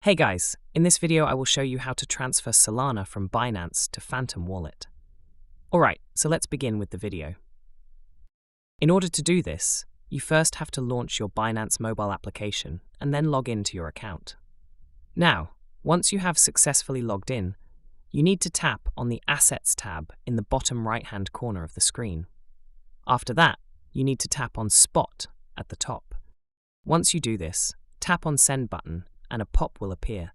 Hey guys, in this video I will show you how to transfer Solana from Binance to Phantom wallet. Alright, so let's begin with the video. In order to do this, you first have to launch your Binance mobile application and then log into your account. Now, once you have successfully logged in, you need to tap on the Assets tab in the bottom right-hand corner of the screen. After that, you need to tap on Spot at the top. Once you do this, tap on Send button and a pop will appear.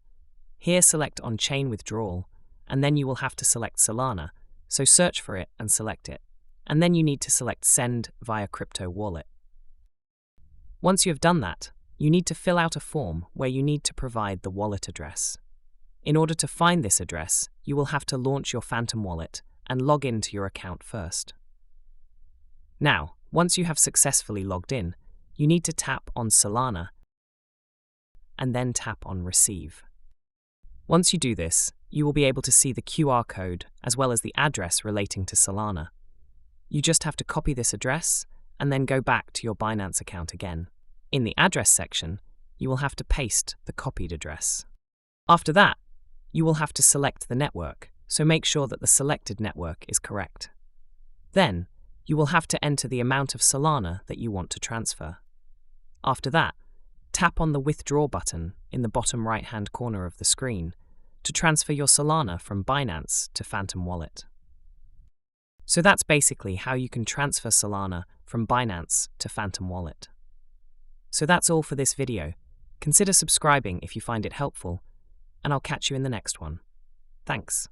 Here select on Chain Withdrawal, and then you will have to select Solana, so search for it and select it. And then you need to select Send via Crypto Wallet. Once you have done that, you need to fill out a form where you need to provide the wallet address. In order to find this address, you will have to launch your Phantom wallet and log into your account first. Now, once you have successfully logged in, you need to tap on Solana and then tap on Receive. Once you do this, you will be able to see the QR code as well as the address relating to Solana. You just have to copy this address and then go back to your Binance account again. In the address section, you will have to paste the copied address. After that, you will have to select the network, so make sure that the selected network is correct. Then, you will have to enter the amount of Solana that you want to transfer. After that, tap on the Withdraw button in the bottom right-hand corner of the screen to transfer your Solana from Binance to Phantom wallet. So that's basically how you can transfer Solana from Binance to Phantom wallet. So that's all for this video. Consider subscribing if you find it helpful, and I'll catch you in the next one. Thanks.